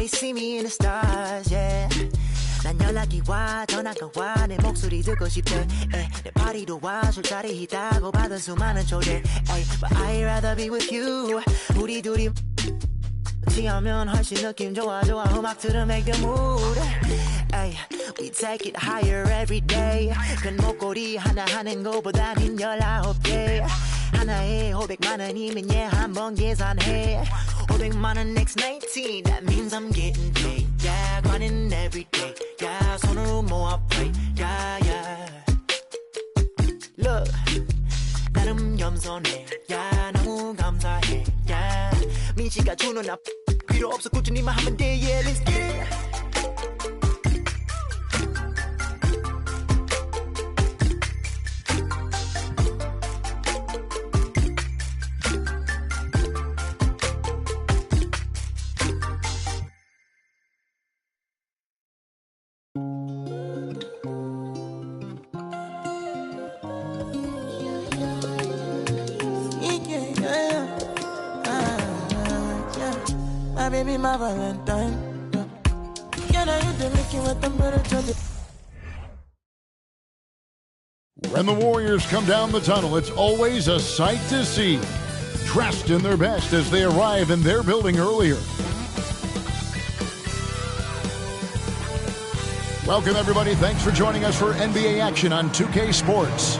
always see me in the stars, yeah. 난 연락이 와 전화가 와 내 목소리 듣고 싶대 내 파티도 와 술자리 있다고 받은 수많은 초대 But I'd rather be with you 우리 둘이 취하면 훨씬 느낌 좋아 음악 들으면 make the mood We take it higher every day 큰 목걸이 하나 하는 거보단 흰 19개 하나에 500만 원이면 한번 계산해 500만 원 next 19 That means I'm getting paid Yeah grinding every day Yeah 손으로 모아 pray Yeah yeah Look 나름 겸손해 Yeah 너무 감사해 Yeah 민씨가 주는 나 필요 없어 꾸준히만 하면 돼 Yeah let's get it Baby, my Valentine. Can I hit the Mickey with temperature? When the Warriors come down the tunnel, it's always a sight to see. Dressed in their best as they arrive in their building earlier. Welcome, everybody. Thanks for joining us for NBA action on 2K Sports.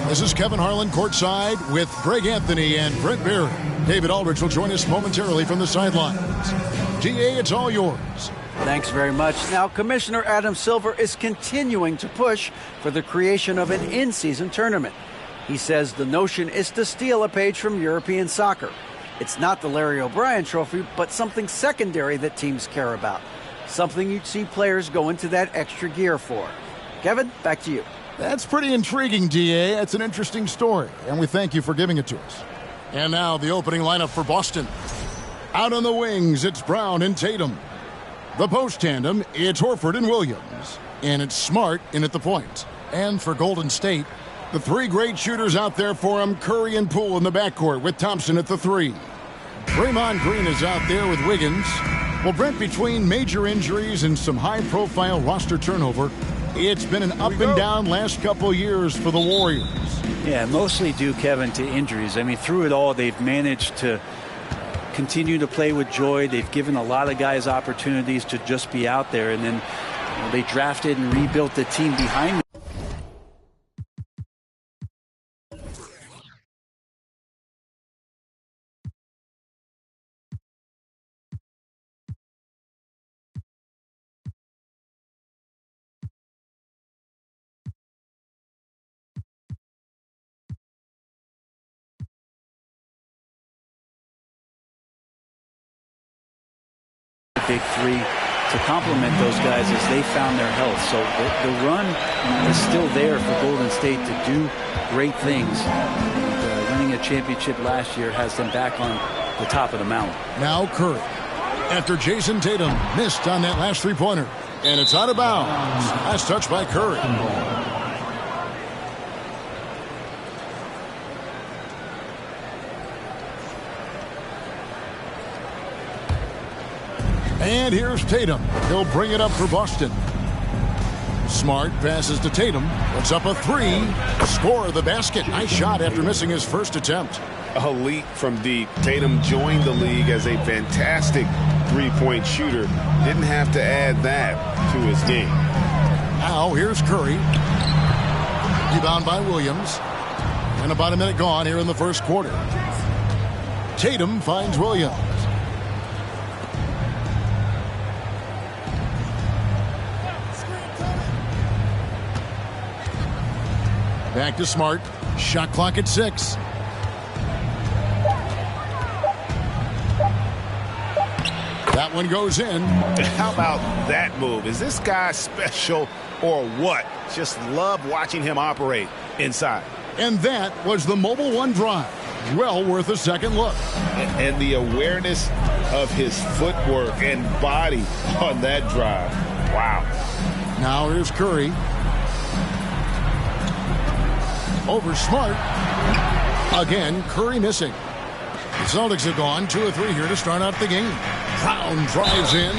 This is Kevin Harlan courtside with Greg Anthony and Brent Barry. David Aldridge will join us momentarily from the sidelines. GA, it's all yours. Thanks very much. Now, Commissioner Adam Silver is continuing to push for the creation of an in-season tournament. He says the notion is to steal a page from European soccer. It's not the Larry O'Brien Trophy, but something secondary that teams care about. Something you'd see players go into that extra gear for. Kevin, back to you. That's pretty intriguing, DA. That's an interesting story, and we thank you for giving it to us. And now the opening lineup for Boston. Out on the wings, it's Brown and Tatum. The post tandem, it's Horford and Williams. And it's Smart in at the point. And for Golden State, the three great shooters out there for them, Curry and Poole in the backcourt with Thompson at the three. Draymond Green is out there with Wiggins. Well, Brent, between major injuries and some high-profile roster turnover, it's been an up-and-down last couple of years for the Warriors. Yeah, mostly due, Kevin, to injuries. I mean, through it all, they've managed to continue to play with joy. They've given a lot of guys opportunities to just be out there, and then they drafted and rebuilt the team behind them. Big three to complement those guys as they found their health. So the run is still there for Golden State to do great things. And, winning a championship last year has them back on the top of the mountain. Now Curry. After Jason Tatum missed on that last three-pointer. And it's out of bounds. Last touch by Curry. And here's Tatum. He'll bring it up for Boston. Smart passes to Tatum. Puts up a three. Score the basket. Nice shot after missing his first attempt. A leap from deep. Tatum joined the league as a fantastic three-point shooter. Didn't have to add that to his game. Now here's Curry. Rebound by Williams. And about a minute gone here in the first quarter. Tatum finds Williams. Back to Smart. Shot clock at 6. That one goes in. How about that move? Is this guy special or what? Just love watching him operate inside. And that was the Mobile One drive. Well worth a second look. And the awareness of his footwork and body on that drive. Wow. Now here's Curry. Over Smart. Again, Curry missing. The Celtics have gone 2 of 3 here to start out the game. Brown drives in.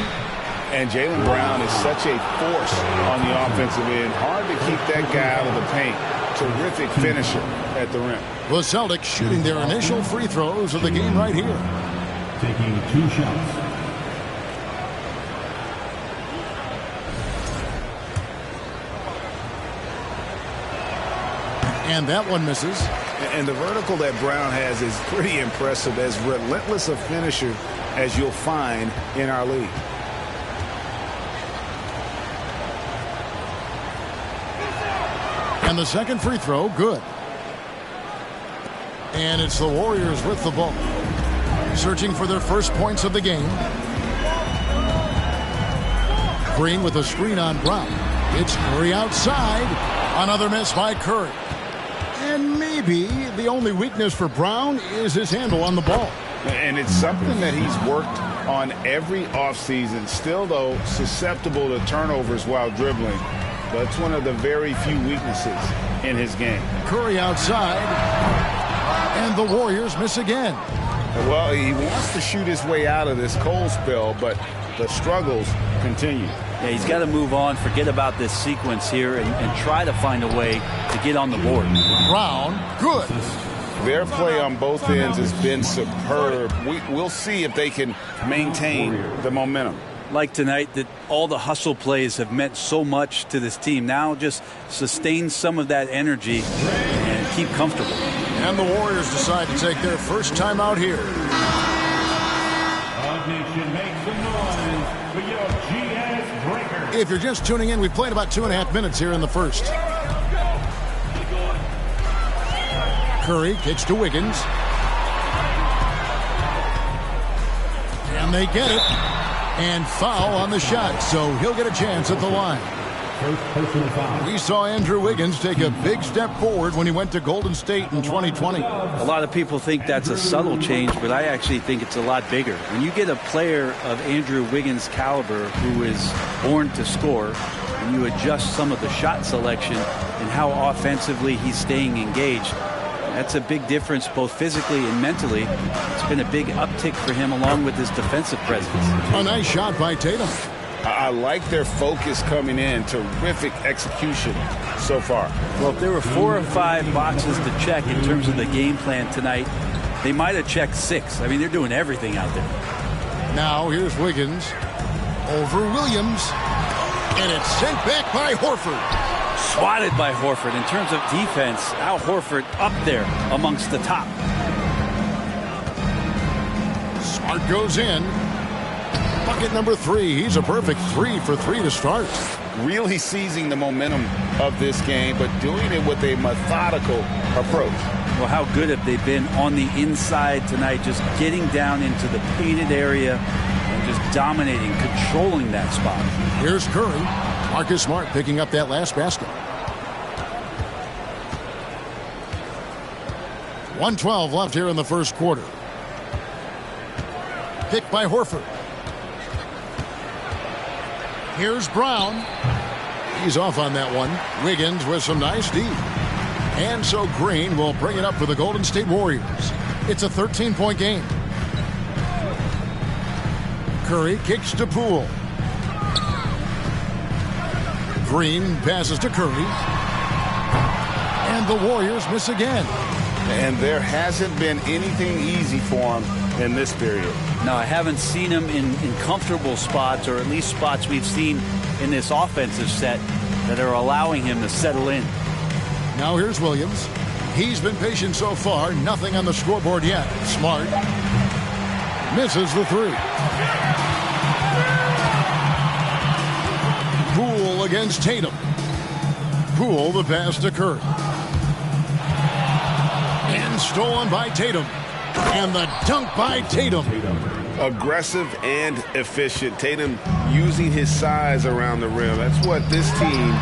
And Jaylen Brown is such a force on the offensive end. Hard to keep that guy out of the paint. Terrific finisher at the rim. The Celtics shooting their initial free throws of the game right here. Taking 2 shots. And that one misses. And the vertical that Brown has is pretty impressive. As relentless a finisher as you'll find in our league. And the second free throw, good. And it's the Warriors with the ball. Searching for their first points of the game. Green with a screen on Brown. It's Curry outside. Another miss by Curry. And maybe the only weakness for Brown is his handle on the ball. And it's something that he's worked on every offseason. Still, though, susceptible to turnovers while dribbling. That's one of the very few weaknesses in his game. Curry outside. And the Warriors miss again. Well, he wants to shoot his way out of this cold spell, but the struggles continue. Yeah, he's got to move on, forget about this sequence here, and try to find a way to get on the board. Brown, good. Their play on both ends has been superb. We'll see if they can maintain the momentum. Like tonight, that all the hustle plays have meant so much to this team. Now just sustain some of that energy and keep comfortable. And the Warriors decide to take their first time out here. If you're just tuning in, we've played about 2.5 minutes here in the first. Curry kicks to Wiggins. And they get it. And foul on the shot, so he'll get a chance at the line. We saw Andrew Wiggins take a big step forward when he went to Golden State in 2020. A lot of people think that's a subtle change, but I actually think it's a lot bigger. When you get a player of Andrew Wiggins' caliber who is born to score, and you adjust some of the shot selection and how offensively he's staying engaged, that's a big difference both physically and mentally. It's been a big uptick for him along with his defensive presence. A nice shot by Tatum. I like their focus coming in. Terrific execution so far. Well, if there were 4 or 5 boxes to check in terms of the game plan tonight, they might have checked 6. I mean, they're doing everything out there. Now here's Wiggins over Williams. And it's sent back by Horford. Swatted by Horford. In terms of defense, Al Horford up there amongst the top. Smart goes in. Bucket number 3. He's a perfect 3 for 3 to start. Really seizing the momentum of this game, but doing it with a methodical approach. Well, how good have they been on the inside tonight, just getting down into the painted area and just dominating, controlling that spot. Here's Curry. Marcus Smart picking up that last basket. 1:12 left here in the first quarter. Picked by Horford. Here's Brown. He's off on that one. Wiggins with some nice D. And so Green will bring it up for the Golden State Warriors. It's a 13-point game. Curry kicks to Poole. Green passes to Curry. And the Warriors miss again. And there hasn't been anything easy for him in this period. No, I haven't seen him in comfortable spots, or at least spots we've seen in this offensive set that are allowing him to settle in. Now here's Williams. He's been patient so far. Nothing on the scoreboard yet. Smart misses the 3. Poole against Tatum. Poole the pass to Curry. And stolen by Tatum. And the dunk by Tatum. Aggressive and efficient. Tatum using his size around the rim. That's what this team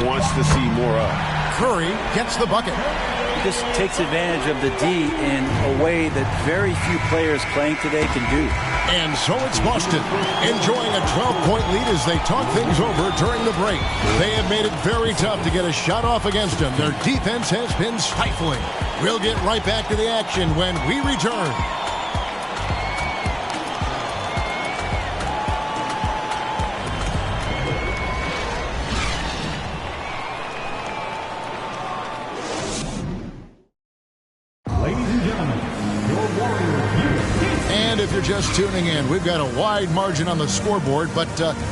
wants to see more of. Curry gets the bucket. He just takes advantage of the D in a way that very few players playing today can do. And so it's Boston enjoying a 12-point lead as they talk things over during the break. They have made it very tough to get a shot off against them. Their defense has been stifling. We'll get right back to the action when we return. tuning in. We've got a wide margin on the scoreboard, but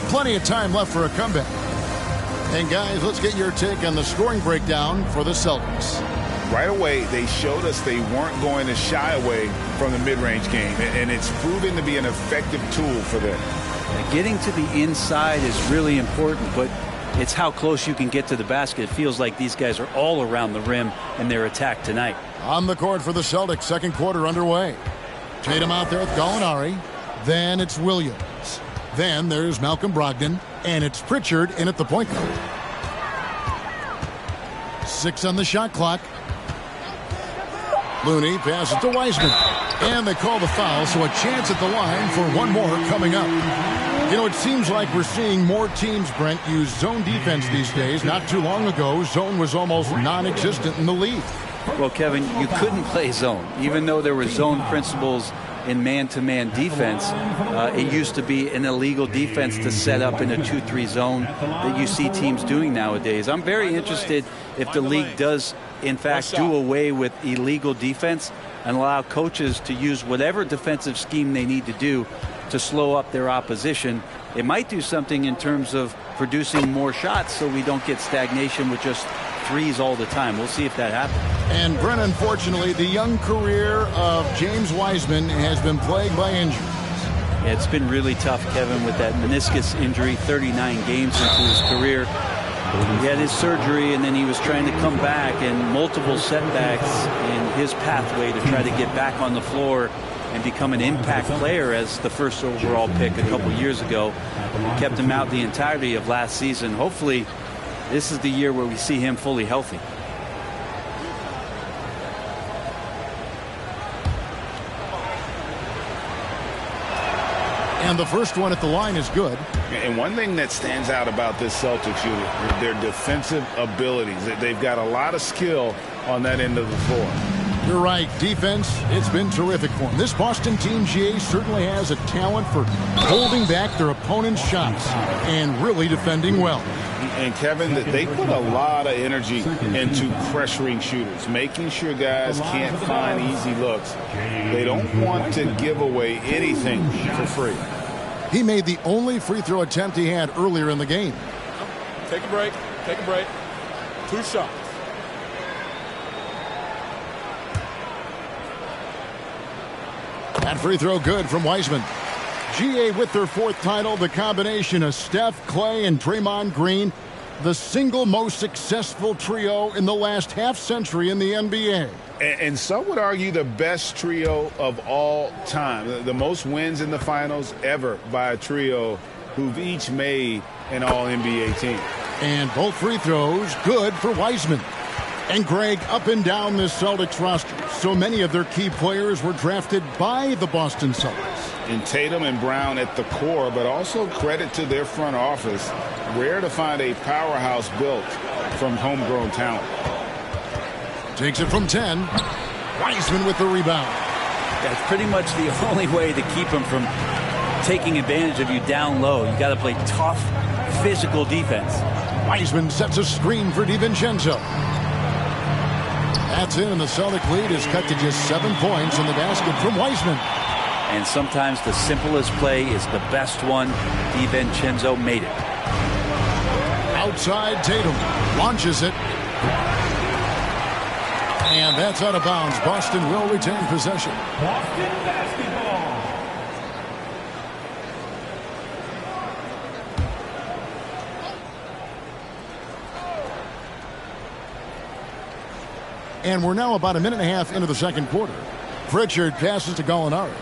plenty of time left for a comeback. And guys, let's get your take on the scoring breakdown for the Celtics. Right away, they showed us they weren't going to shy away from the mid-range game, and it's proven to be an effective tool for them. Getting to the inside is really important, but it's how close you can get to the basket. It feels like these guys are all around the rim in their attack tonight. On the court for the Celtics, second quarter underway. Tatum out there with Gallinari. Then it's Williams. Then there's Malcolm Brogdon. And it's Pritchard in at the point guard. 6 on the shot clock. Looney passes to Wiseman. And they call the foul, so a chance at the line for one more coming up. You know, it seems like we're seeing more teams, Brent, use zone defense these days. Not too long ago, zone was almost non-existent in the league. Well, Kevin, you couldn't play zone. Even though there were zone principles in man-to-man defense, it used to be an illegal defense to set up in a 2-3 zone that you see teams doing nowadays. I'm very interested if the league does, in fact, do away with illegal defense and allow coaches to use whatever defensive scheme they need to do to slow up their opposition. It might do something in terms of producing more shots so we don't get stagnation with just threes all the time. We'll see if that happens. And Brent, unfortunately, the young career of James Wiseman has been plagued by injuries. Yeah, it's been really tough, Kevin, with that meniscus injury, 39 games into his career. He had his surgery, and then he was trying to come back, and multiple setbacks in his pathway to try to get back on the floor and become an impact player as the first overall pick a couple years ago. Kept him out the entirety of last season. Hopefully, this is the year where we see him fully healthy. And the first one at the line is good. And one thing that stands out about this Celtics unit, their defensive abilities. They've got a lot of skill on that end of the floor. You're right. Defense, it's been terrific for them. This Boston team, GA, certainly has a talent for holding back their opponent's shots and really defending well. And Kevin, they put a lot of energy into pressuring shooters, making sure guys can't find easy looks. They don't want to give away anything for free. He made the only free throw attempt he had earlier in the game. Take a break. Take a break. 2 shots. That free throw good from Wiseman. GA with their 4th title, the combination of Steph, Clay, and Draymond Green, the single most successful trio in the last half-century in the NBA. And some would argue the best trio of all time. The most wins in the finals ever by a trio who've each made an All-NBA team. And both free throws good for Wiseman. And Greg, up and down this Celtics roster, so many of their key players were drafted by the Boston Celtics. And Tatum and Brown at the core, but also credit to their front office. Rare to find a powerhouse built from homegrown talent. Takes it from 10. Wiseman with the rebound. That's pretty much the only way to keep him from taking advantage of you down low. You got to play tough, physical defense. Wiseman sets a screen for DiVincenzo. That's in, and the Celtic lead is cut to just 7 points in the basket from Wiseman. And sometimes the simplest play is the best one. DiVincenzo made it. Outside, Tatum launches it. And that's out of bounds. Boston will retain possession. Boston basketball. And we're now about a minute and a half into the second quarter. Pritchard passes to Gallinari.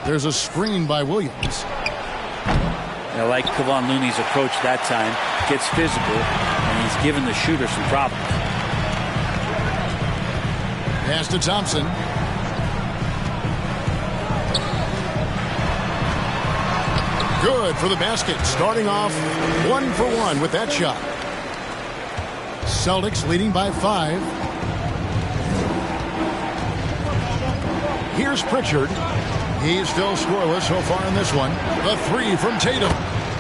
There's a screen by Williams. I like Kevon Looney's approach that time. Gets physical, and he's given the shooter some problems. Pass to Thompson. Good for the basket. Starting off 1 for 1 with that shot. Celtics leading by 5. Here's Pritchard. He's still scoreless so far in this one. The 3 from Tatum.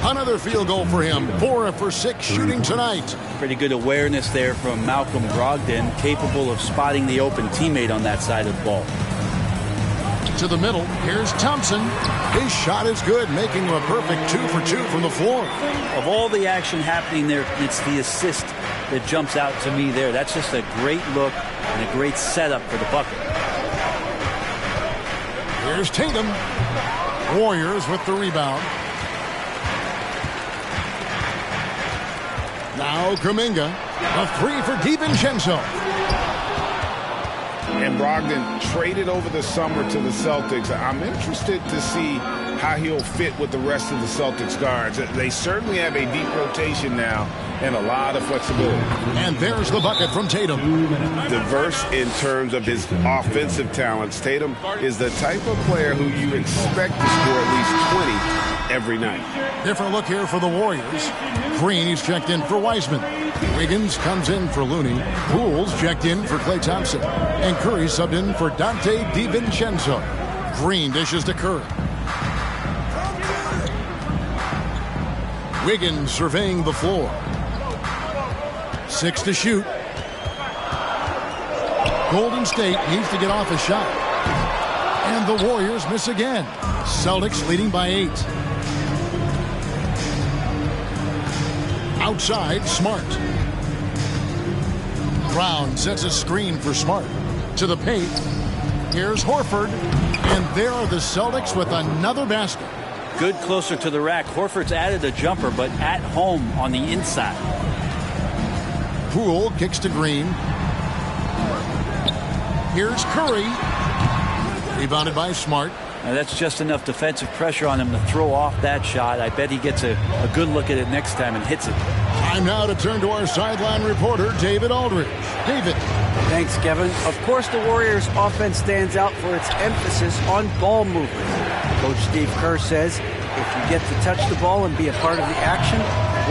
Another field goal for him. 4 for 6 shooting tonight. Pretty good awareness there from Malcolm Brogdon, capable of spotting the open teammate on that side of the ball. to the middle. Here's Thompson. His shot is good, making him a perfect 2 for 2 from the floor. Of all the action happening there, it's the assist that jumps out to me there. That's just a great look and a great setup for the bucket. Here's Tatum. Warriors with the rebound. Now Kuminga. A 3 for DiVincenzo. And Brogdon traded over the summer to the Celtics. I'm interested to see how he'll fit with the rest of the Celtics guards. They certainly have a deep rotation now and a lot of flexibility. And there's the bucket from Tatum. Diverse in terms of his offensive talents. Tatum is the type of player who you expect to score at least 20 every night. Different look here for the Warriors. Green, he's checked in for Wiseman. Wiggins comes in for Looney. Poole's checked in for Klay Thompson. And Curry subbed in for Dante DiVincenzo. Green dishes to Curry. Wiggins surveying the floor. 6 to shoot. Golden State needs to get off a shot. And the Warriors miss again. Celtics leading by 8. Outside, Smart. Brown sets a screen for Smart. To the paint. Here's Horford. And there are the Celtics with another basket. Good closer to the rack. Horford's added a jumper, but at home on the inside. Poole kicks to Green. Here's Curry. Rebounded by Smart. Now that's just enough defensive pressure on him to throw off that shot. I bet he gets a good look at it next time and hits it. Time now to turn to our sideline reporter, David Aldridge. David. Thanks, Kevin. Of course, the Warriors' offense stands out for its emphasis on ball movement. Coach Steve Kerr says if you get to touch the ball and be a part of the action,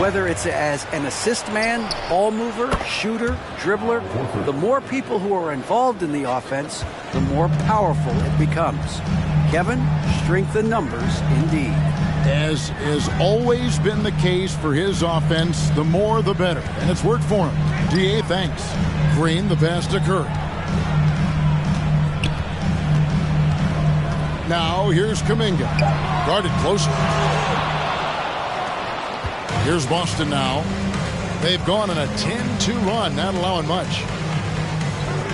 whether it's as an assist man, ball mover, shooter, dribbler, the more people who are involved in the offense, the more powerful it becomes. Kevin, strength in numbers indeed. As has always been the case for his offense, the more the better. And it's worked for him. D.A. thanks. Green, the pass to Curry. Now here's Kuminga. Guarded closer. Here's Boston now. They've gone on a 10-2 run, not allowing much.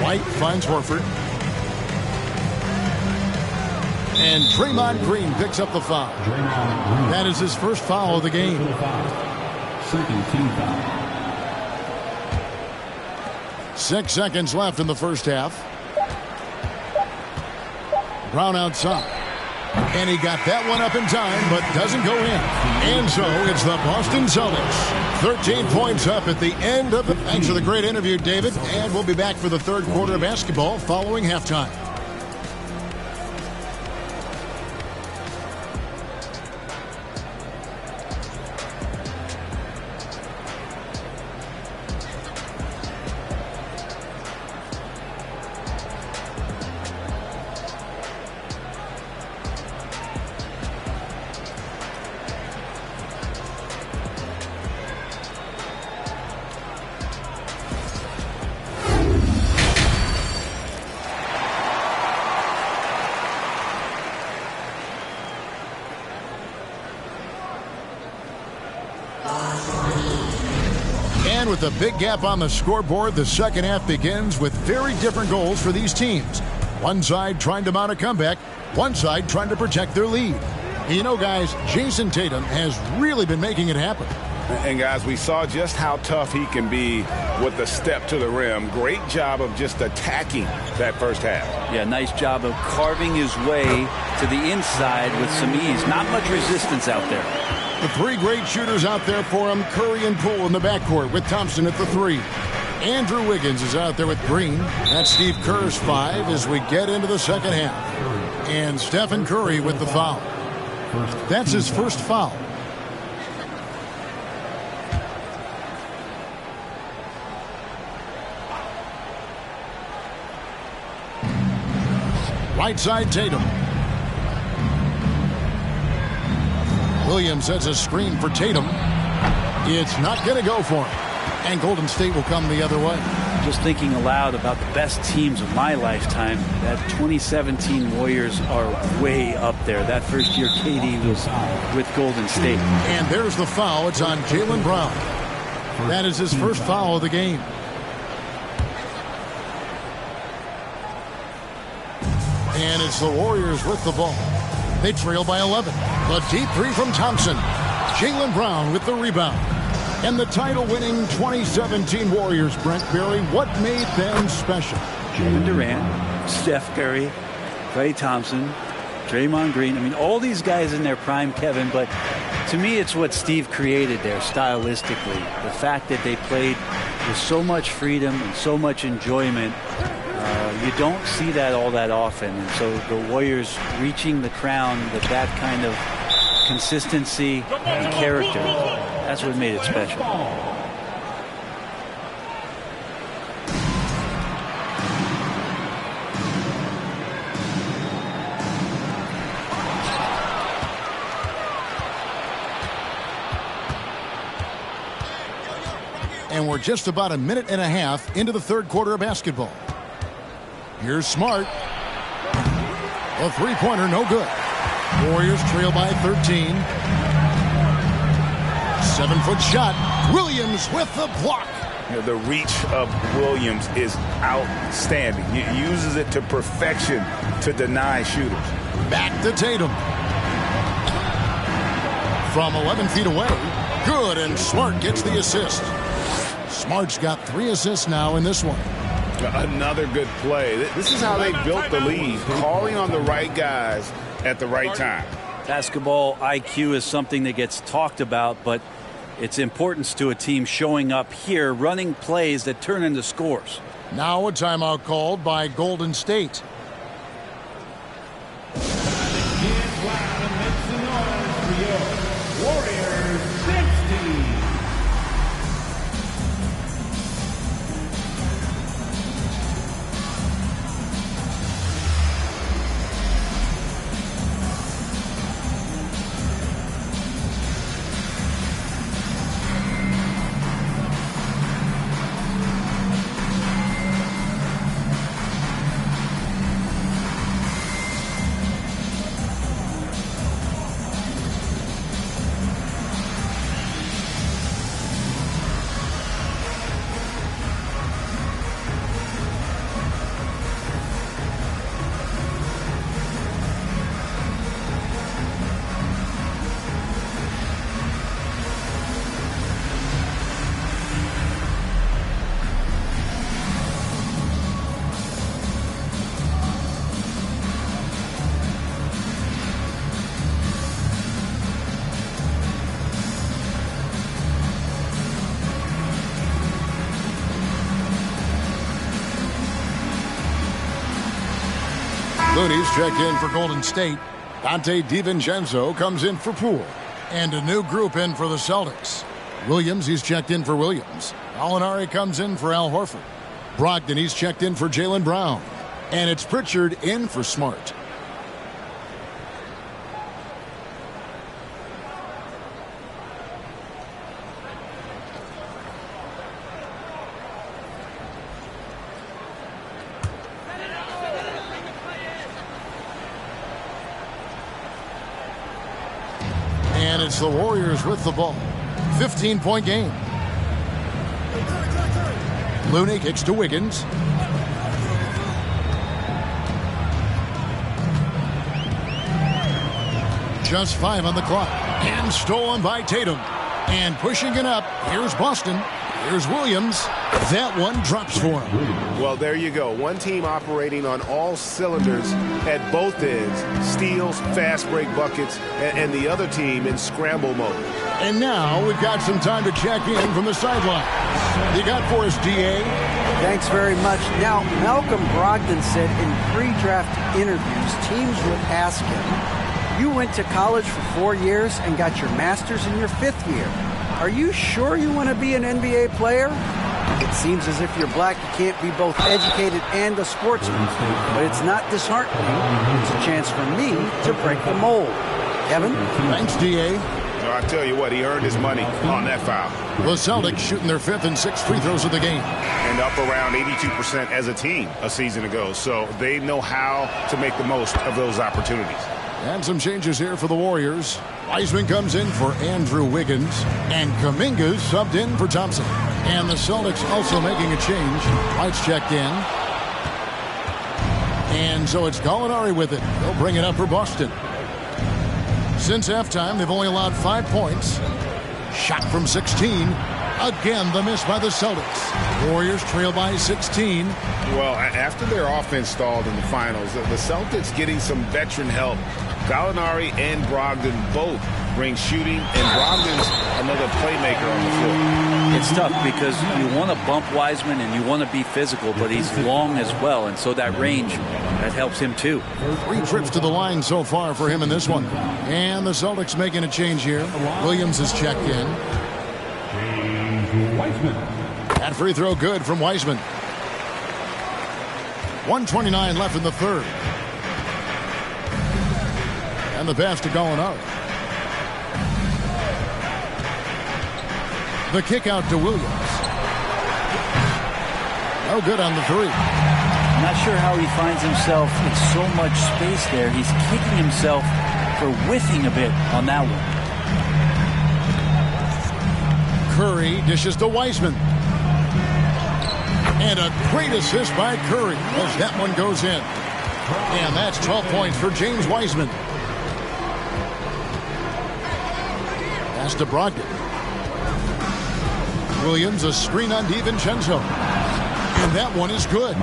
White finds Horford. And Draymond Green picks up the foul. That is his first foul of the game. Second team foul. 6 seconds left in the first half. Brown outside. And he got that one up in time, but doesn't go in. And so it's the Boston Celtics. 13 points up at the end of it. Thanks for the great interview, David. And we'll be back for the third quarter of basketball following halftime. And with a big gap on the scoreboard, the second half begins with very different goals for these teams. One side trying to mount a comeback, one side trying to protect their lead. You know, guys, Jason Tatum has really been making it happen. And, guys, we saw just how tough he can be with the step to the rim. Great job of just attacking that first half. Yeah, nice job of carving his way to the inside with some ease. Not much resistance out there. The three great shooters out there for him, Curry and Poole in the backcourt with Thompson at the 3. Andrew Wiggins is out there with Green. That's Steve Kerr's 5 as we get into the second half. And Stephen Curry with the foul. That's his first foul. Right side, Tatum. Williams sets a screen for Tatum. It's not going to go for him. And Golden State will come the other way. just thinking aloud about the best teams of my lifetime, that 2017 Warriors are way up there. That first year KD was with Golden State. And there's the foul. It's on Jaylen Brown. That is his first foul of the game. And it's the Warriors with the ball. They trail by 11. The deep three from Thompson. Jaylen Brown with the rebound. And the title-winning 2017 Warriors, Brent Barry, what made them special? Kevin Durant, Steph Curry, Klay Thompson, Draymond Green. I mean, all these guys in their prime, Kevin, but to me it's what Steve created there stylistically. The fact that they played with so much freedom and so much enjoyment. You don't see that all that often. And so the Warriors reaching the crown with that kind of consistency and character, that's what made it special. And we're just about a minute and a half into the third quarter of basketball. Here's Smart. A three-pointer, no good. Warriors trail by 13. 7-foot shot. Williams with the block. The reach of Williams is outstanding. He uses it to perfection to deny shooters. Back to Tatum. From 11 feet away. Good, and Smart gets the assist. Smart's got 3 assists now in this one. Another good play. This is how they built the lead, calling on the right guys at the right time. Basketball IQ is something that gets talked about, but its importance to a team showing up here, running plays that turn into scores. Now a timeout called by Golden State. Warriors 60. Looney's checked in for Golden State. Dante DiVincenzo comes in for Poole. And a new group in for the Celtics. Williams, he's checked in for Williams. Alinari comes in for Al Horford. Brogdon, he's checked in for Jaylen Brown. And it's Pritchard in for Smart. And it's the Warriors with the ball. 15-point game. Looney kicks to Wiggins. Just 5 on the clock. And stolen by Tatum. And pushing it up. Here's Boston. Here's Williams. That one drops for him. Well, there you go. One team operating on all cylinders at both ends. Steals, fast break buckets, and the other team in scramble mode. And now we've got some time to check in from the sideline. You got for us, D.A.? Thanks very much. Now, Malcolm Brogdon said in pre-draft interviews, teams would ask him, you went to college for 4 years and got your master's in your 5th year. Are you sure you want to be an NBA player? It seems as if you're black, you can't be both educated and a sportsman. But it's not disheartening. It's a chance for me to break the mold. Kevin? Thanks, D.A. So I tell you what, he earned his money on that foul. The Celtics shooting their 5th and 6th free throws of the game. And up around 82% as a team a season ago. So they know how to make the most of those opportunities. And some changes here for the Warriors. Wiseman comes in for Andrew Wiggins. And Kuminga's subbed in for Thompson. And the Celtics also making a change. White's checked in. And so it's Gallinari with it. They'll bring it up for Boston. Since halftime, they've only allowed 5 points. Shot from 16. Again, the miss by the Celtics. Warriors trail by 16. Well, after their offense stalled in the finals, the Celtics getting some veteran help. Gallinari and Brogdon both bring shooting, and Brogdon's another playmaker on the floor. It's tough because you want to bump Wiseman and you want to be physical, but he's long as well, and so that range, that helps him too. 3 trips to the line so far for him in this one. And the Celtics making a change here. Williams is checked in. That free throw good from Wiseman. 1:29 left in the third. And the pass to Gallinari. The kick out to Williams. No good on the three. I'm not sure how he finds himself in so much space there. He's kicking himself for whiffing a bit on that one. Curry dishes to Wiseman. And a great assist by Curry as that one goes in. And that's 12 points for James Wiseman. Pass to Brogdon. Williams, a screen on DiVincenzo. And that one is good.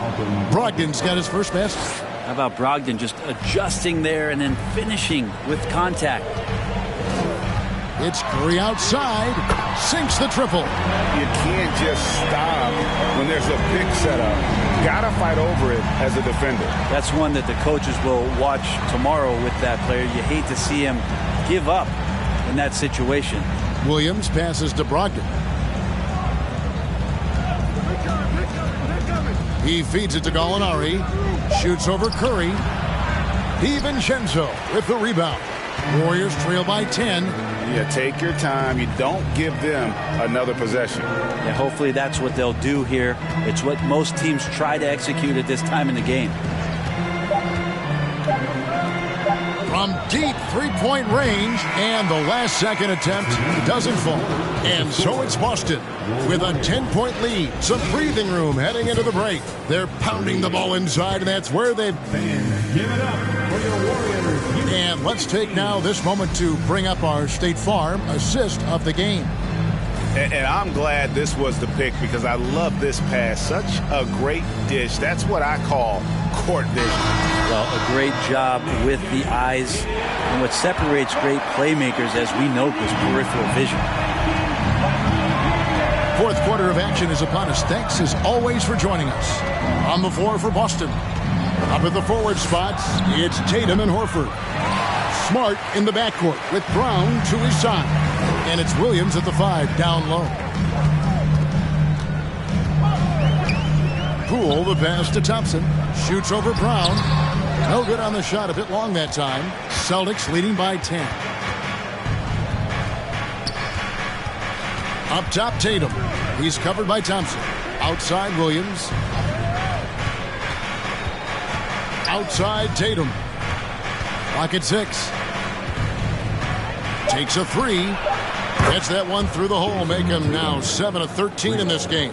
Brogdon's got his first basket. How about Brogdon just adjusting there and then finishing with contact? It's Curry outside. Sinks the triple. You can't just stop when there's a big setup. Gotta fight over it as a defender. That's one that the coaches will watch tomorrow with that player. You hate to see him give up in that situation. Williams passes to Brogdon. He feeds it to Gallinari. Shoots over Curry. DiVincenzo with the rebound. Warriors trail by 10. Yeah, take your time. You don't give them another possession. Yeah, hopefully that's what they'll do here. It's what most teams try to execute at this time in the game. From deep three-point range, and the last-second attempt doesn't fall. And so it's Boston with a 10-point lead. Some breathing room heading into the break. They're pounding the ball inside, and that's where they've been. Give it up for your Warriors. And let's take now this moment to bring up our State Farm assist of the game. And I'm glad this was the pick because I love this pass. Such a great dish. That's what I call court vision. Well, a great job with the eyes. And what separates great playmakers, as we know, is peripheral vision. Fourth quarter of action is upon us. Thanks, as always, for joining us. On the floor for Boston. Up at the forward spots, it's Tatum and Horford. Smart in the backcourt with Brown to his side. And it's Williams at the 5, down low. Poole, the pass to Thompson. Shoots over Brown. No good on the shot, a bit long that time. Celtics leading by 10. Up top, Tatum. He's covered by Thompson. Outside, Williams. Outside, Tatum. Clock at 6. Takes a 3. Gets that one through the hole. Make him now 7 of 13 in this game.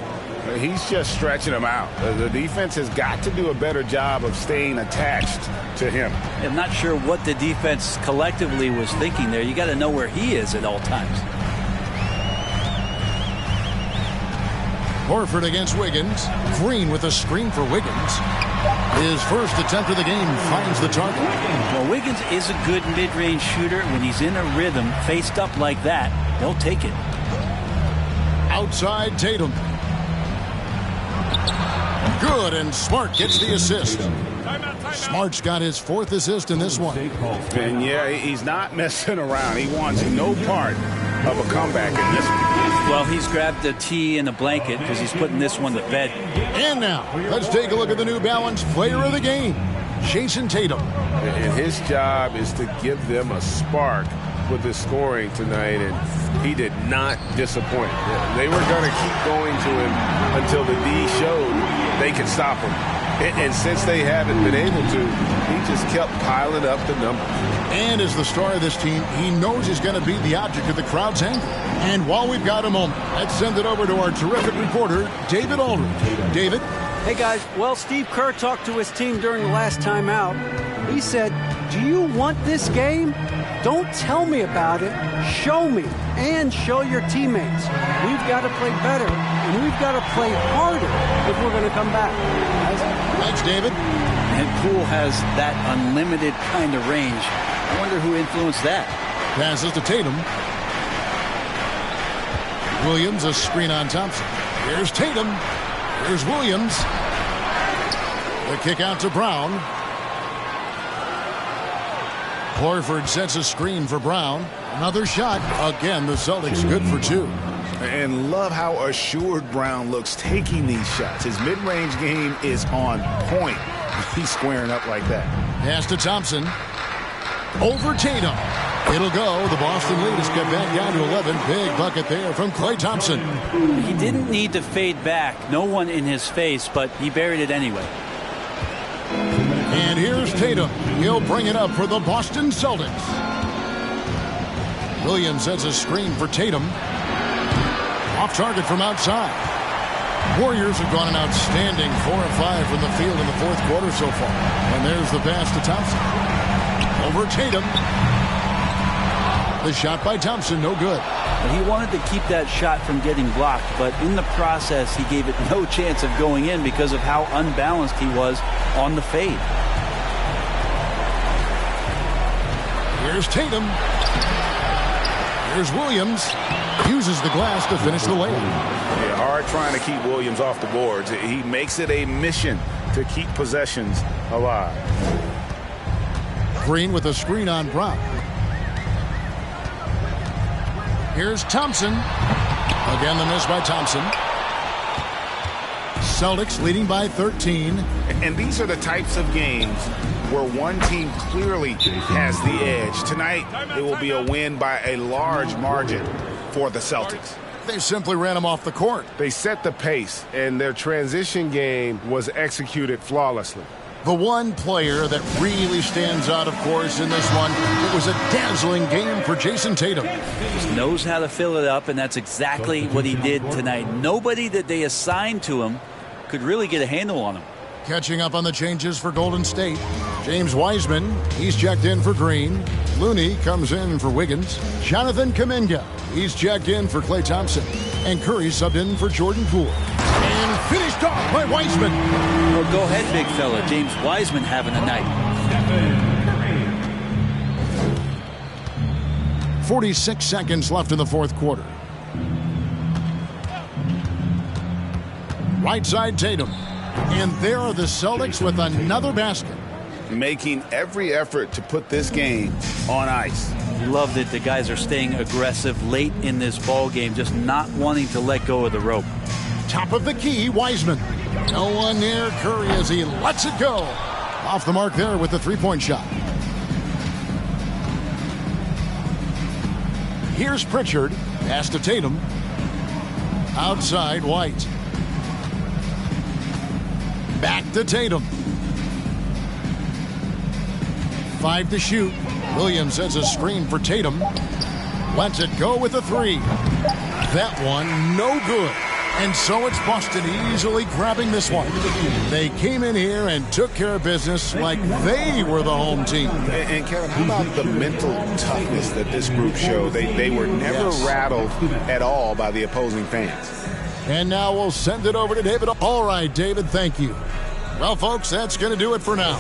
He's just stretching him out. The defense has got to do a better job of staying attached to him. I'm not sure what the defense collectively was thinking there. You got to know where he is at all times. Horford against Wiggins. Green with a screen for Wiggins. His first attempt of the game finds the target. Well, Wiggins is a good mid-range shooter. When he's in a rhythm, faced up like that, they'll take it. Outside, Tatum. Good, and Smart gets the assist. Smart's got his 4th assist in this one. And yeah, he's not messing around. He wants no part of a comeback in this one. Well, he's grabbed the tee and the blanket because he's putting this one to bed. And now, let's take a look at the New Balance player of the game, Jason Tatum. And his job is to give them a spark with his scoring tonight, and he did not disappoint. They were going to keep going to him until the D showed they could stop him. And since they haven't been able to, he just kept piling up the numbers. And as the star of this team, he knows he's going to be the object of the crowd's anger. And while we've got a moment, let's send it over to our terrific reporter, David Aldridge. David? Hey, guys. Well, Steve Kerr talked to his team during the last timeout. He said, "Do you want this game? Don't tell me about it. Show me and show your teammates. We've got to play better, and we've got to play harder if we're going to come back." Thanks, David. And Poole has that unlimited kind of range. I wonder who influenced that. Passes to Tatum. Williams, a screen on Thompson. Here's Tatum. Here's Williams. The kick out to Brown. Horford sets a screen for Brown. Another shot. Again, the Celtics good for two. And love how assured Brown looks taking these shots. His mid-range game is on point. He's squaring up like that. Pass to Thompson. Over Tatum. It'll go. The Boston lead is cut back down to 11. Big bucket there from Klay Thompson. He didn't need to fade back. No one in his face, but he buried it anyway. And here's Tatum. He'll bring it up for the Boston Celtics. Williams sets a screen for Tatum. Off target from outside. Warriors have gone an outstanding 4 of 5 from the field in the fourth quarter so far. And there's the pass to Thompson. Over Tatum. The shot by Thompson, no good. He wanted to keep that shot from getting blocked, but in the process, he gave it no chance of going in because of how unbalanced he was on the fade. Here's Tatum. Here's Williams. Uses the glass to finish the layup. Yeah, hard trying to keep Williams off the boards. He makes it a mission to keep possessions alive. Green with a screen on Brown. Here's Thompson. Again, the miss by Thompson. Celtics leading by 13. And these are the types of games where one team clearly has the edge. Tonight, it will be a win by a large margin for the Celtics. They simply ran him off the court. They set the pace, and their transition game was executed flawlessly. The one player that really stands out, of course, in this one, it was a dazzling game for Jason Tatum. Just knows how to fill it up, and that's exactly what he did tonight. Nobody that they assigned to him could really get a handle on him. Catching up on the changes for Golden State. James Wiseman, he's checked in for Green. Looney comes in for Wiggins. Jonathan Kuminga, he's checked in for Klay Thompson. And Curry subbed in for Jordan Poole. And finished off by Wiseman. Well, go ahead, big fella. James Wiseman having a night. 46 seconds left in the fourth quarter. Right side Tatum. And there are the Celtics with another basket. Making every effort to put this game on ice. Love that the guys are staying aggressive late in this ball game, just not wanting to let go of the rope. Top of the key, Wiseman. No one near Curry as he lets it go. Off the mark there with the three-point shot. Here's Pritchard. Pass to Tatum. Outside, White. Back to Tatum. 5 to shoot. Williams sets a screen for Tatum. Lets it go with a three. That one, no good. And so it's Boston easily grabbing this one. They came in here and took care of business like they were the home team. And Kevin, how about the mental toughness that this group showed? They were never rattled at all by the opposing fans. And now we'll send it over to David. All right, David, thank you. Well, folks, that's going to do it for now.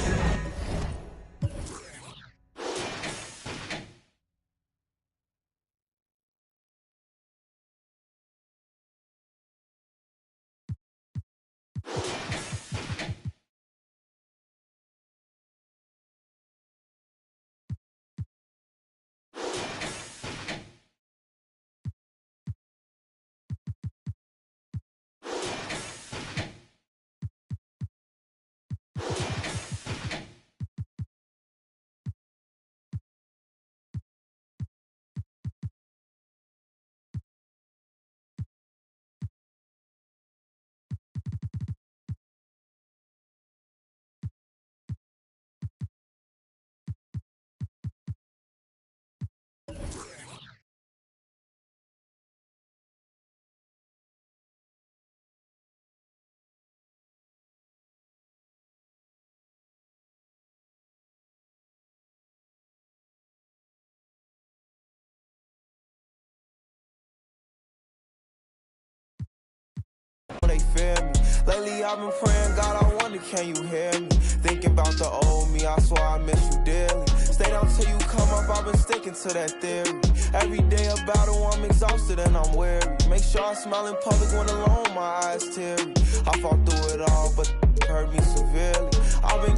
feel me. Lately I've been praying, God, I wonder, can you hear me? Thinking about the old me, I swear I miss you dearly. Stay down till you come up, I've been sticking to that theory. Every day a battle, I'm exhausted and I'm weary. Make sure I smile in public when alone, my eyes teary. I fought through it all, but it hurt me severely. I've been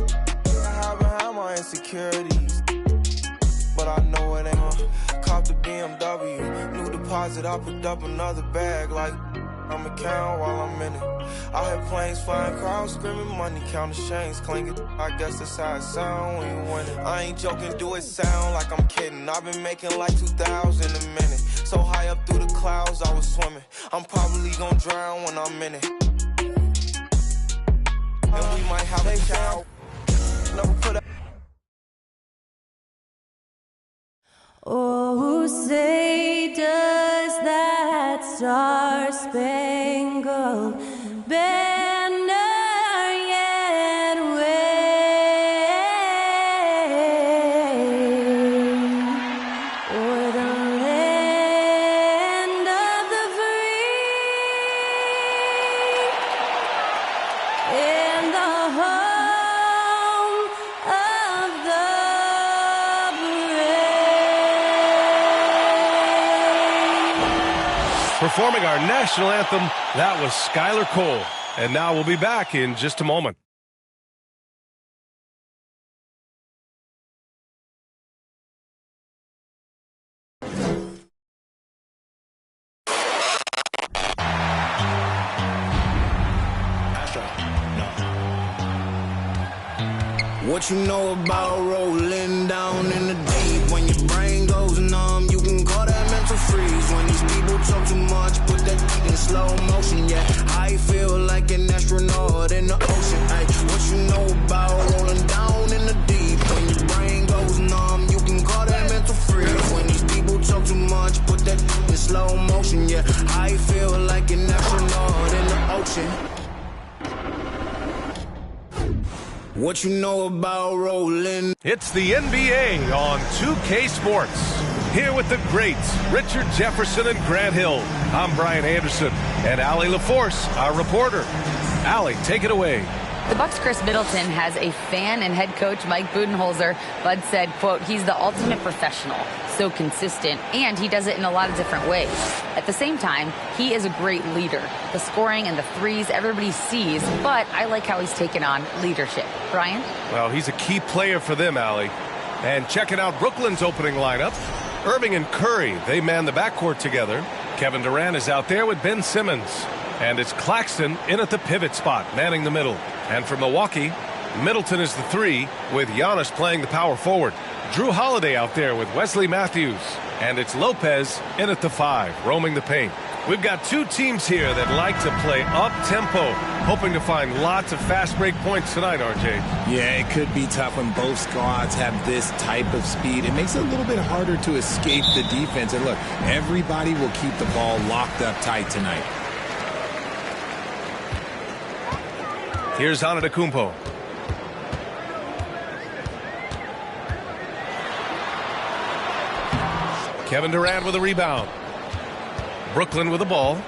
having my insecurities, but I know it ain't gonna cop the BMW. New deposit, I picked up another bag like I'ma count while I'm in it. I hear planes flying, crowds screaming, money counting chains clinking. I guess that's how it sound when you win it. I ain't joking, do it sound like I'm kidding. I've been making like 2,000 a minute. So high up through the clouds, I was swimming. I'm probably gonna drown when I'm in it. And we might have a child. Never put up. Oh, say does that star-spangled banner yet wave o'er the land of the free and the home of the Performing our national anthem, that was Skylar Cole. And now we'll be back in just a moment. What you know about rolling down in the deep? When your brain goes numb, you can call that mental freeze. When these people talk too much, put that beat in slow motion. Yeah, I feel like an astronaut in the ocean. Ay, what you know about rolling down in the deep? When your brain goes numb, you can call that mental freeze. When these people talk too much, put that beat in slow motion. Yeah, I feel like an astronaut in the ocean. What you know about rolling? It's the NBA on 2K Sports. Here with the greats, Richard Jefferson and Grant Hill. I'm Brian Anderson, and Allie LaForce, our reporter. Allie, take it away. The Bucks' Chris Middleton has a fan and head coach, Mike Budenholzer. Bud said, quote, he's the ultimate professional, so consistent, and he does it in a lot of different ways. At the same time, he is a great leader. The scoring and the threes, everybody sees, but I like how he's taken on leadership. Brian? Well, he's a key player for them, Allie. And checking out Brooklyn's opening lineup, Irving and Curry, they man the backcourt together. Kevin Durant is out there with Ben Simmons. And it's Claxton in at the pivot spot, manning the middle. And for Milwaukee, Middleton is the 3, with Giannis playing the power forward. Drew Holiday out there with Wesley Matthews. And it's Lopez in at the 5, roaming the paint. We've got two teams here that like to play up-tempo, hoping to find lots of fast break points tonight, RJ. Yeah, it could be tough when both squads have this type of speed. It makes it a little bit harder to escape the defense. And look, everybody will keep the ball locked up tight tonight. Here's Antetokounmpo. Kevin Durant with a rebound. Brooklyn with the ball.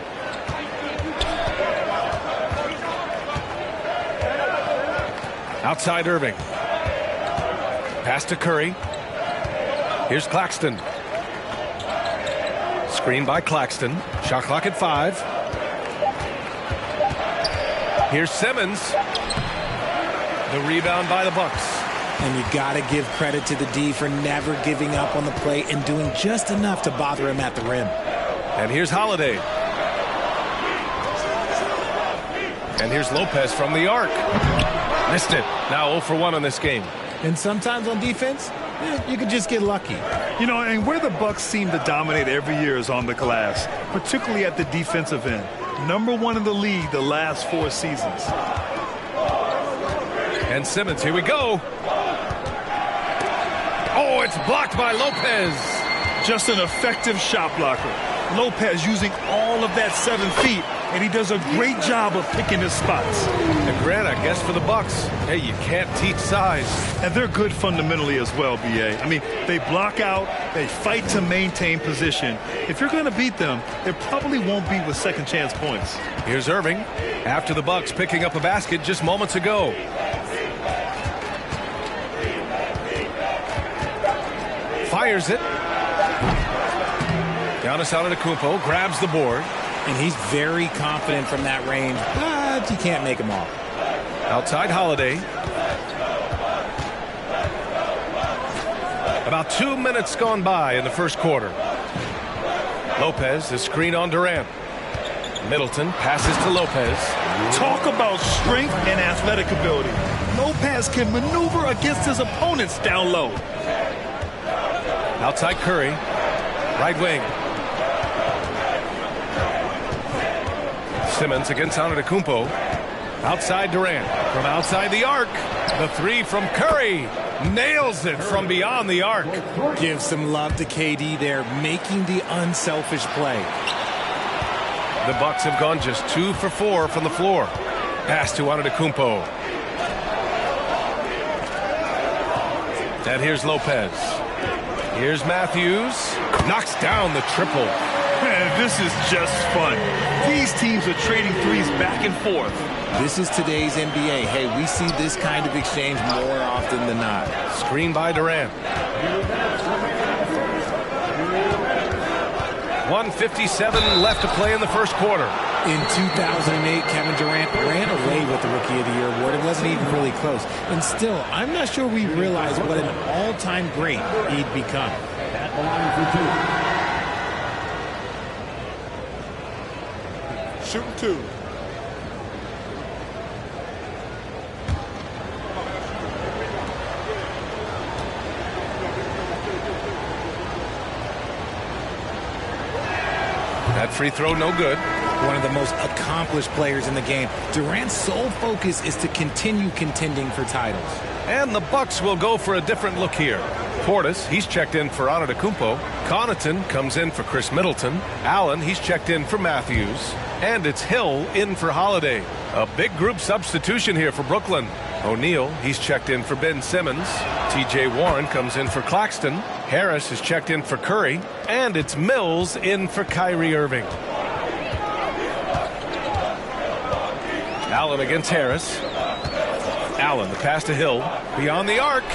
Outside Irving. Pass to Curry. Here's Claxton. Screen by Claxton. Shot clock at 5. Here's Simmons. The rebound by the Bucks. And you got to give credit to the D for never giving up on the play and doing just enough to bother him at the rim. And here's Holiday. And here's Lopez from the arc. Missed it. Now 0 for 1 on this game. And sometimes on defense, you could just get lucky. You know, and where the Bucks seem to dominate every year is on the glass, particularly at the defensive end. #1 in the league the last 4 seasons. And Simmons, here we go. Oh, it's blocked by Lopez. Just an effective shot blocker. Lopez using all of that 7 feet, and he does a great job of picking his spots. And Grant, I guess for the Bucks, hey, you can't teach size. And they're good fundamentally as well, B.A. I mean, they block out, they fight to maintain position. If you're going to beat them, it probably won't be with second chance points. Here's Irving after the Bucks picking up a basket just moments ago. Fires it. Giannis Antetokounmpo grabs the board. And he's very confident from that range, but you can't make him all. Outside Holiday. About 2 minutes gone by in the first quarter. Lopez, the screen on Durant. Middleton passes to Lopez. Talk about strength and athletic ability. Lopez can maneuver against his opponents down low. Outside Curry. Right wing. Simmons against Antetokounmpo. Outside Durant. From outside the arc. The three from Curry. Nails it from beyond the arc. Give some love to KD there, making the unselfish play. The Bucks have gone just 2 for 4 from the floor. Pass to Antetokounmpo. And here's Lopez. Here's Matthews. Knocks down the triple. Man, this is just fun. These teams are trading threes back and forth. This is today's NBA. Hey, we see this kind of exchange more often than not. Screen by Durant. 1:57 left to play in the first quarter. In 2008, Kevin Durant ran away with the Rookie of the Year award. It wasn't even really close. And still, I'm not sure we realize what an all-time great he'd become. At the line for 2. Shooting 2. That free throw no good. One of the most accomplished players in the game. Durant's sole focus is to continue contending for titles. And the Bucks will go for a different look here. Portis, he's checked in for Antetokounmpo. Connaughton comes in for Chris Middleton. Allen, he's checked in for Matthews. And it's Hill in for Holiday. A big group substitution here for Brooklyn. O'Neal, he's checked in for Ben Simmons. T.J. Warren comes in for Claxton. Harris is checked in for Curry. And it's Mills in for Kyrie Irving. Allen against Harris. Allen, the pass to Hill. Beyond the arc.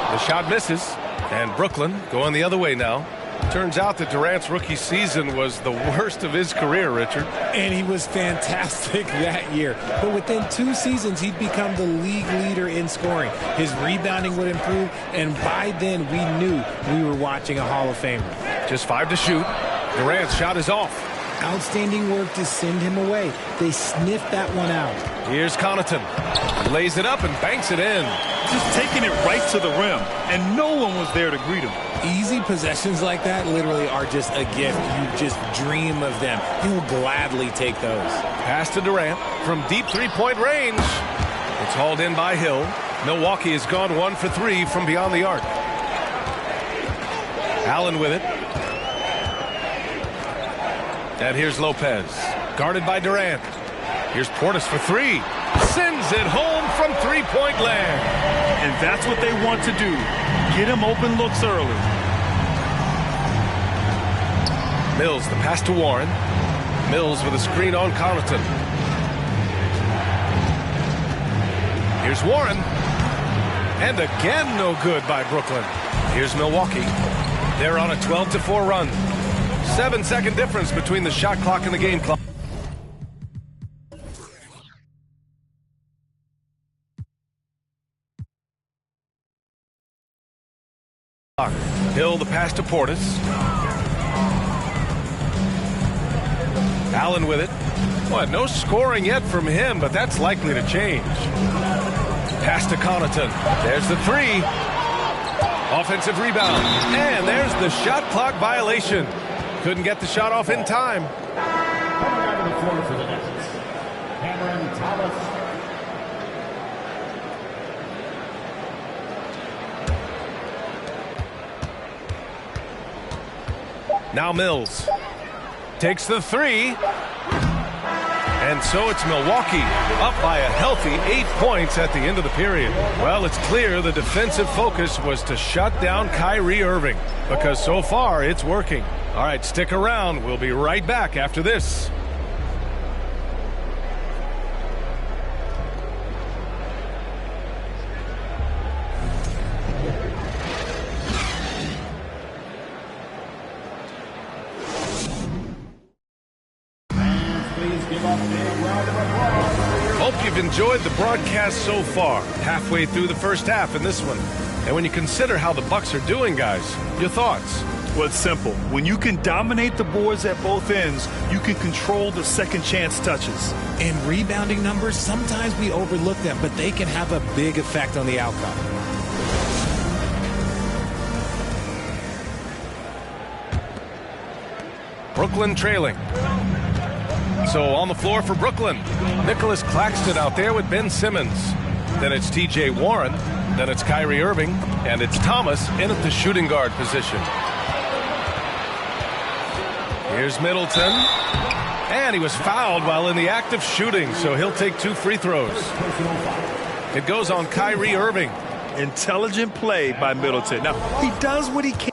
The shot misses. And Brooklyn going the other way now. Turns out that Durant's rookie season was the worst of his career, Richard. And he was fantastic that year. But within 2 seasons, he'd become the league leader in scoring. His rebounding would improve, and by then we knew we were watching a Hall of Famer. Just 5 to shoot. Durant's shot is off. Outstanding work to send him away. They sniffed that one out. Here's Connaughton. Lays it up and banks it in. Just taking it right to the rim, and no one was there to greet him. Easy possessions like that literally are just a gift. You just dream of them. He'll gladly take those. Pass to Durant from deep three-point range. It's hauled in by Hill. Milwaukee has gone 1 for 3 from beyond the arc. Allen with it. And here's Lopez. Guarded by Durant. Here's Portis for 3. Sends it home from three-point land. And that's what they want to do. Get him open looks early. Mills, the pass to Warren. Mills with a screen on Connaughton. Here's Warren. And again, no good by Brooklyn. Here's Milwaukee. They're on a 12-4 run. 7-second difference between the shot clock and the game clock. Hill, the pass to Portis. Allen with it. Well, no scoring yet from him, but that's likely to change. Pass to Connaughton. There's the 3. Offensive rebound. And there's the shot clock violation. Couldn't get the shot off in time. Coming out of the floor for the Nets, Cameron Thomas. Now Mills takes the three. And so it's Milwaukee up by a healthy 8 points at the end of the period. Well, it's clear the defensive focus was to shut down Kyrie Irving, because so far it's working. All right, stick around. We'll be right back after this. Hope you've enjoyed the broadcast so far. Halfway through the first half in this one. And when you consider how the Bucks are doing, guys, your thoughts? Well, it's simple. When you can dominate the boards at both ends, you can control the second chance touches. And rebounding numbers, sometimes we overlook them, but they can have a big effect on the outcome. Brooklyn trailing. So on the floor for Brooklyn, Nicholas Claxton out there with Ben Simmons. Then it's T.J. Warren. Then it's Kyrie Irving. And it's Thomas in at the shooting guard position. Here's Middleton. And he was fouled while in the act of shooting, so he'll take 2 free throws. It goes on Kyrie Irving. Intelligent play by Middleton. Now, he does what he can.